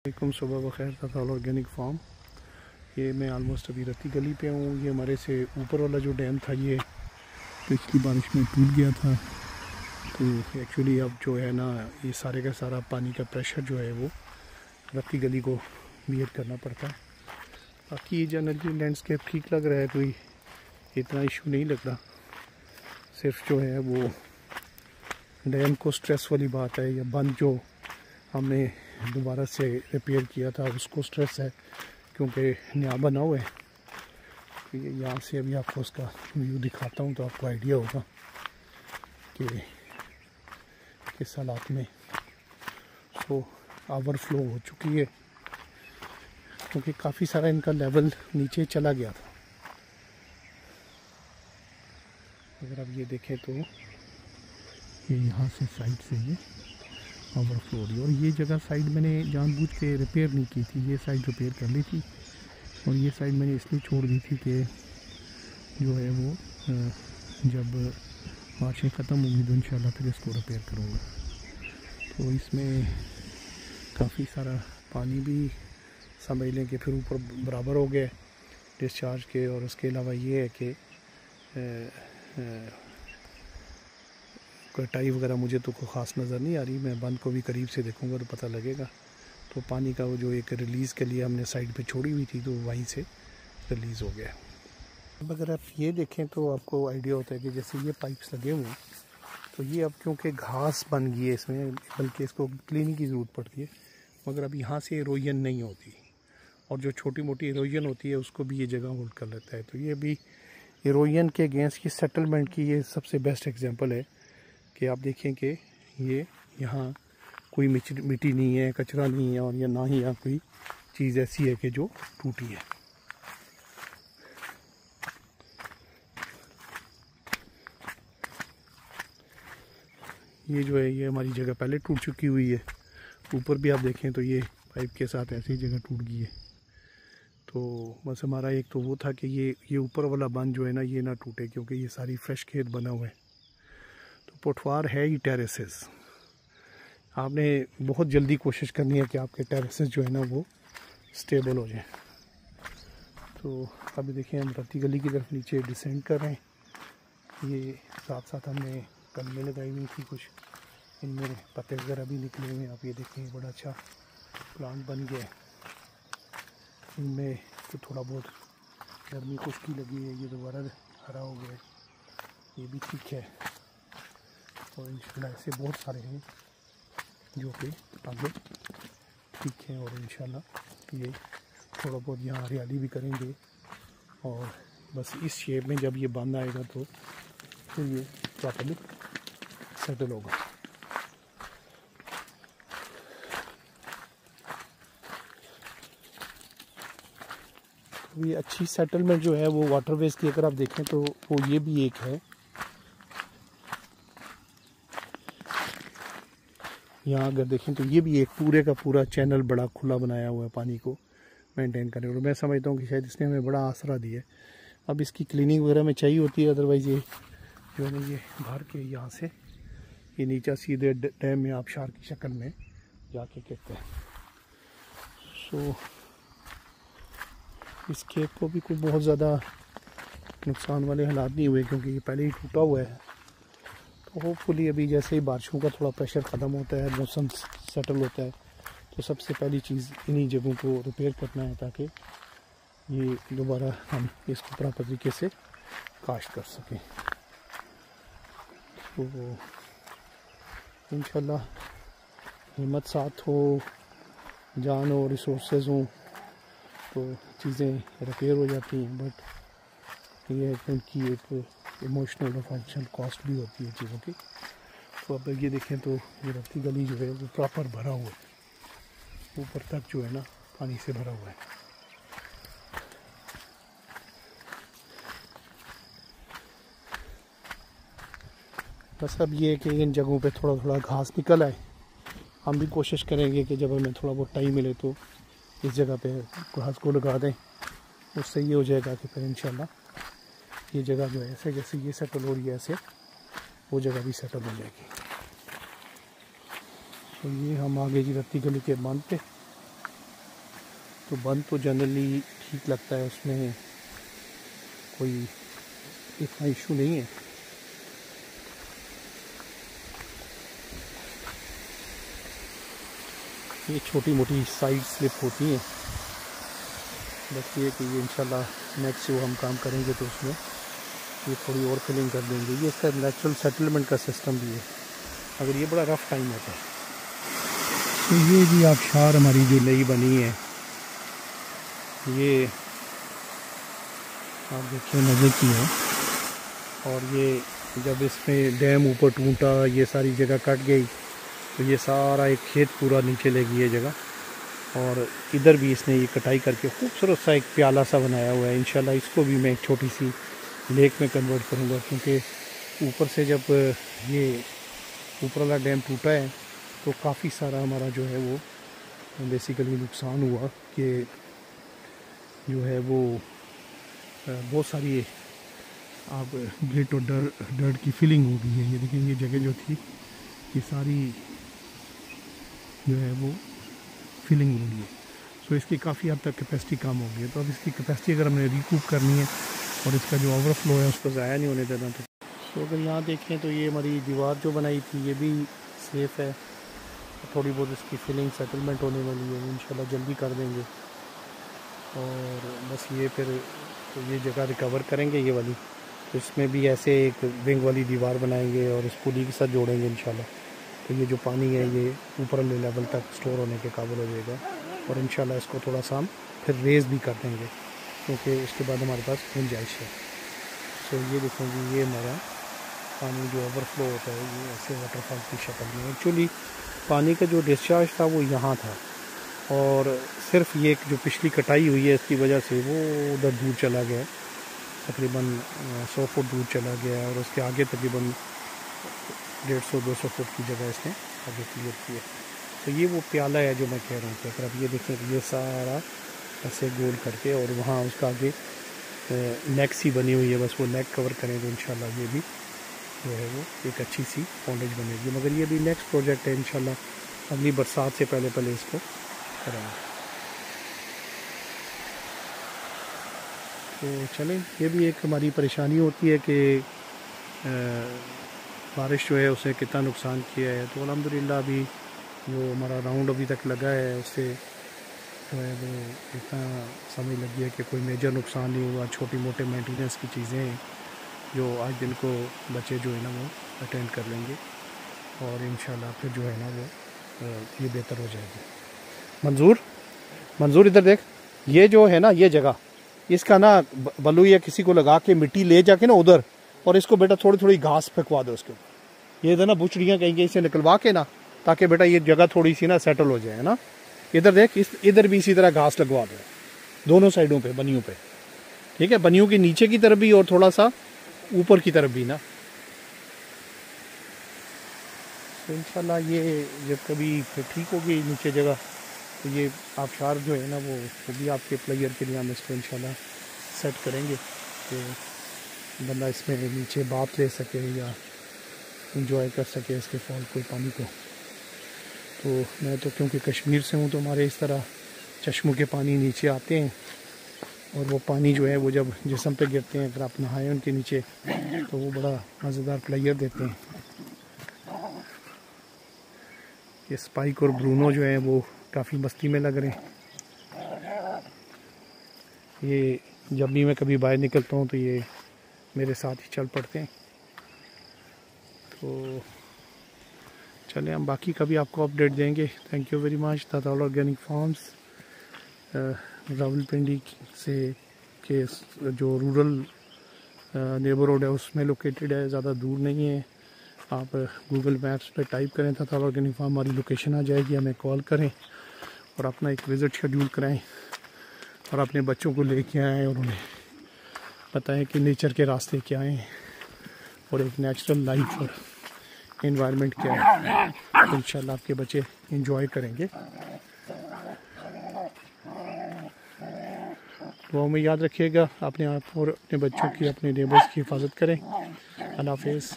वालेकुम, सुबह बखैर। तथाल organic farm. ये मैं आलमोस्ट अभी रत्ती गली पे हूँ। ये हमारे से ऊपर वाला जो डैम था ये पिछली बारिश में टूट गया था। तो एक्चुअली अब जो है ना, ये सारे का सारा पानी का प्रेशर जो है वो रत्ती गली को बियर करना पड़ता है। बाकी ये जनरली लैंडस्केप ठीक लग रहा है, कोई इतना इशू नहीं लग रहा। सिर्फ जो है वो डैम को स्ट्रेस वाली बात है, या बंद जो हमने दोबारा से रिपेयर किया था उसको स्ट्रेस है, क्योंकि नया बना हुआ है। तो ये यहाँ से अभी आपको उसका व्यू दिखाता हूँ तो आपको आइडिया होगा कि किस हालात में ओवरफ्लो हो चुकी है, क्योंकि काफ़ी सारा इनका लेवल नीचे चला गया था। अगर आप ये देखें तो ये यहाँ से साइड से ये ओवरफ्लो हो रही है। और ये जगह साइड मैंने जानबूझ के रिपेयर नहीं की थी, ये साइड रिपेयर कर ली थी। और ये साइड मैंने इसलिए छोड़ दी थी कि जो है वो जब बारिशें ख़त्म होंगी तो इंशाल्लाह फिर इसको रिपेयर करूँगा। तो इसमें काफ़ी सारा पानी भी समझ लें कि फिर ऊपर बराबर हो गया डिस्चार्ज के। और उसके अलावा ये है कि कटाई वगैरह मुझे तो कोई ख़ास नज़र नहीं आ रही। मैं बंद को भी करीब से देखूँगा तो पता लगेगा। तो पानी का वो जो एक रिलीज़ के लिए हमने साइड पे छोड़ी हुई थी तो वहीं से रिलीज़ हो गया। अब अगर आप ये देखें तो आपको आइडिया होता है कि जैसे ये पाइप्स लगे हुए हैं तो ये अब क्योंकि घास बन गई है इसमें, बल्कि इसको क्लीनिंग की ज़रूरत पड़ती है। मगर अब यहाँ से इरोजन नहीं होती, और जो छोटी मोटी इरोजन होती है उसको भी ये जगह होल्ड कर लेता है। तो ये भी इरोजन के अगेंस्ट की सेटलमेंट की ये सबसे बेस्ट एग्जाम्पल है कि आप देखें कि ये यहाँ कोई मिट्टी नहीं है, कचरा नहीं है, और या ना ही यहाँ कोई चीज़ ऐसी है कि जो टूटी है। ये जो है ये हमारी जगह पहले टूट चुकी हुई है। ऊपर भी आप देखें तो ये पाइप के साथ ऐसी जगह टूट गई है। तो बस हमारा एक तो वो था कि ये ऊपर वाला बंद जो है ना ये ना टूटे, क्योंकि ये सारी फ्रेश खेत बना हुआ है। तो पोठवार है ही टेरेसेस। आपने बहुत जल्दी कोशिश करनी है कि आपके टेरेसेस जो है ना वो स्टेबल हो जाए। तो अभी देखिए हम रत्ती गली की तरफ नीचे डिसेंड कर रहे हैं। ये साथ साथ हमने कलमें लगाई हुई थी, कुछ इनमें पत्ते वगैरह भी निकले हुए हैं। आप ये देखें बड़ा अच्छा प्लांट बन गया है। इनमें तो थोड़ा बहुत गर्मी खुश्की लगी है, ये दोबारा हरा हो गया है, ये भी ठीक है। और इंशाल्लाह ऐसे बहुत सारे हैं जो कि आगे ठीक है। और इंशाल्लाह ये थोड़ा बहुत यहाँ हरियाली भी करेंगे। और बस इस शेप में जब ये बंद आएगा तो फिर ये प्रॉपर्ली सेटल होगा। तो ये अच्छी सेटलमेंट जो है वो वाटरवेज की अगर आप देखें तो वो ये भी एक है। यहाँ अगर देखें तो ये भी एक पूरे का पूरा चैनल बड़ा खुला बनाया हुआ है पानी को मेंटेन करने। और मैं समझता हूँ कि शायद इसने हमें बड़ा आसरा दिया है। अब इसकी क्लीनिंग वगैरह में चाहिए होती है, अदरवाइज़ ये जो है ना ये भर के यहाँ से ये नीचा सीधे डैम में आबशार की शक्ल में जाके गिरते हैं। सो इस खेत को भी कोई बहुत ज़्यादा नुकसान वाले हालात नहीं हुए, क्योंकि ये पहले ही टूटा हुआ है। तो होपफुली अभी जैसे ही बारिशों का थोड़ा प्रेशर ख़त्म होता है, मौसम सेटल होता है, तो सबसे पहली चीज़ इन्हीं जगहों को रिपेयर करना है ताकि ये दोबारा हम इसको प्रॉपर तरीके से काश्त कर सकें। तो इंशाल्लाह हिम्मत साथ हो, जान हो, रिसोर्सेज हों तो चीज़ें रिपेयर हो जाती हैं। बट ये है कि उनकी एक इमोशनल और फाइनेंशियल कॉस्ट भी होती है चीज़ों की। तो अब ये देखें तो ये रत्ती गली जो है वो प्रॉपर भरा हुआ है, ऊपर तक जो है ना पानी से भरा हुआ है। बस अब ये है कि इन जगहों पे थोड़ा थोड़ा घास निकल आए। हम भी कोशिश करेंगे कि जब हमें थोड़ा बहुत टाइम मिले तो इस जगह पे घास को लगा दें। उससे ये हो जाएगा कि फिर इंशाल्लाह ये जगह जो है ऐसे जैसे ये सेटल हो रही है ऐसे वो जगह भी सेटल हो जाएगी। तो ये हम आगे जी रत्ती गली के बांध पे तो बंद तो जनरली ठीक लगता है, उसमें कोई इतना इशू नहीं है। ये छोटी मोटी साइड स्लिप होती हैं, बस ये कि ये इंशाल्लाह नेक्स्ट जो हम काम करेंगे तो उसमें ये थोड़ी और फिलिंग कर देंगे। ये इसका नेचुरल सेटलमेंट का सिस्टम भी है, अगर ये बड़ा रफ़ टाइम होता है। तो ये जी आबशार हमारी जो नई बनी है, ये आप देखिए मज़े की है। और ये जब इसमें डैम ऊपर टूटा, ये सारी जगह कट गई, तो ये सारा एक खेत पूरा नीचे ले गई है जगह। और इधर भी इसने ये कटाई करके खूबसूरत सा एक प्याला सा बनाया हुआ है। इंशाल्लाह इसको भी मैं एक छोटी सी लेक में कन्वर्ट करूँगा, क्योंकि ऊपर से जब ये ऊपर वाला डैम टूटा है तो काफ़ी सारा हमारा जो है वो बेसिकली नुकसान हुआ कि जो है वो बहुत सारी आप ग्लिट और डर्ट की फिलिंग हो गई है। ये देखें, ये जगह जो थी ये सारी जो है वो फिलिंग हो गई है। सो इसकी काफ़ी हद तक कैपेसिटी कम हो गई है। तो अब इसकी कैपेसिटी अगर हमने रिकूप करनी है और इसका जो ओवरफ्लो है उसको ज़ाया नहीं होने देना। तो अगर यहाँ देखें तो ये हमारी दीवार जो बनाई थी ये भी सेफ़ है। थोड़ी बहुत इसकी फिलिंग सेटलमेंट होने वाली है, इंशाल्लाह जल्दी कर देंगे। और बस ये फिर तो ये जगह रिकवर करेंगे ये वाली, तो इसमें भी ऐसे एक विंग वाली दीवार बनाएंगे और इस पुली के साथ जोड़ेंगे इंशाल्लाह। तो ये जो पानी है ये ऊपर लेवल तक स्टोर होने के काबिल हो जाएगा। और इंशाल्लाह इसको थोड़ा सा हम फिर रेज़ भी कर देंगे, क्योंकि उसके बाद हमारे पास गुंजाइश है। सो ये देखेंगे, ये हमारा पानी जो ओवरफ्लो होता है ये ऐसे वाटरफॉल की शक्ल में। एक्चुअली पानी का जो डिस्चार्ज था वो यहाँ था, और सिर्फ ये जो पिछली कटाई हुई है इसकी वजह से वो उधर दूर चला गया, तकरीबन 100 फुट दूर चला गया। और उसके आगे तकरीबन 150-200 फुट की जगह इसने आगे क्लियर की है। तो ये वो प्याला है जो मैं कह रहा हूँ कि अगर आप ये देखें ये सारा ऐसे गोल करके, और वहाँ उसका आगे नेक सी बनी हुई है, बस वो नेक कवर करें तो इंशाल्लाह ये भी जो है वो एक अच्छी सी फाउंडेज बनेगी। मगर ये भी नेक्स्ट प्रोजेक्ट है, इंशाल्लाह अगली बरसात से पहले इसको करेंगे। तो चलें, ये भी एक हमारी परेशानी होती है कि बारिश जो है उसने कितना नुकसान किया है। तो अल्हम्दुलिल्लाह अभी जो हमारा राउंड अभी तक लगा है उससे जो है वो इतना समझ लगी है कि कोई मेजर नुकसान नहीं हुआ। छोटी मोटे मेंटेनेंस की चीज़ें हैं जो आज दिन को बच्चे जो है ना वो अटेंड कर लेंगे, और इंशाल्लाह फिर जो है ना वो ये बेहतर हो जाएगी। मंजूर इधर देख, ये जो है ना ये जगह इसका ना बलू या किसी को लगा के मिट्टी ले जाके ना उधर, और इसको बेटा थोड़ी थोड़ी घास फेंकवा दो उसके ऊपर। ये इधर ना बुचड़ियाँ कहीं से निकलवा के ना, ताकि बेटा ये जगह थोड़ी सी ना सेटल हो जाए ना। इधर देख, इधर भी इसी तरह घास लगवा दो दोनों साइडों पे, बनियों पे, ठीक है, बनियों के नीचे की तरफ भी और थोड़ा सा ऊपर की तरफ भी ना। तो इंशाल्लाह ये जब कभी फिर ठीक होगी नीचे जगह, तो ये आबशार जो है ना वो भी आपके प्लेयर के लिए हम इसको इंशाल्लाह सेट करेंगे कि बंदा इसमें नीचे बात ले सके या इंजॉय कर सके इसके फॉल कोई पानी को। तो मैं तो क्योंकि कश्मीर से हूँ तो हमारे इस तरह चश्मों के पानी नीचे आते हैं, और वो पानी जो है वो जब जिस्म पे गिरते हैं, अगर आप नहाएं उनके नीचे तो वो बड़ा मज़ेदार प्लेयर देते हैं। ये स्पाइक और ब्रूनो जो है वो काफ़ी मस्ती में लग रहे हैं। ये जब भी मैं कभी बाहर निकलता हूँ तो ये मेरे साथ ही चल पड़ते हैं। तो चलें, हम बाकी कभी आपको अपडेट देंगे। Thank you very much. Datal organic farms Rawalpindi से के जो रूरल नेबरहुड है उसमें लोकेटेड है, ज़्यादा दूर नहीं है। आप गूगल मैप्स पे टाइप करें दाताल ऑर्गेनिक फार्म, हमारी लोकेशन आ जाएगी, हमें कॉल करें और अपना एक विज़िट शेड्यूल कराएं, और अपने बच्चों को लेके आएँ और उन्हें बताएं कि नेचर के रास्ते क्या हैं और एक नेचुरल लाइफ और एनवायरनमेंट क्या है। तो इंशाल्लाह आपके बच्चे एंजॉय करेंगे। तो हमें याद रखिएगा, अपने आप और अपने बच्चों की, अपने नेबर्स की हिफाजत करें। अल्लाह हाफ़िज़।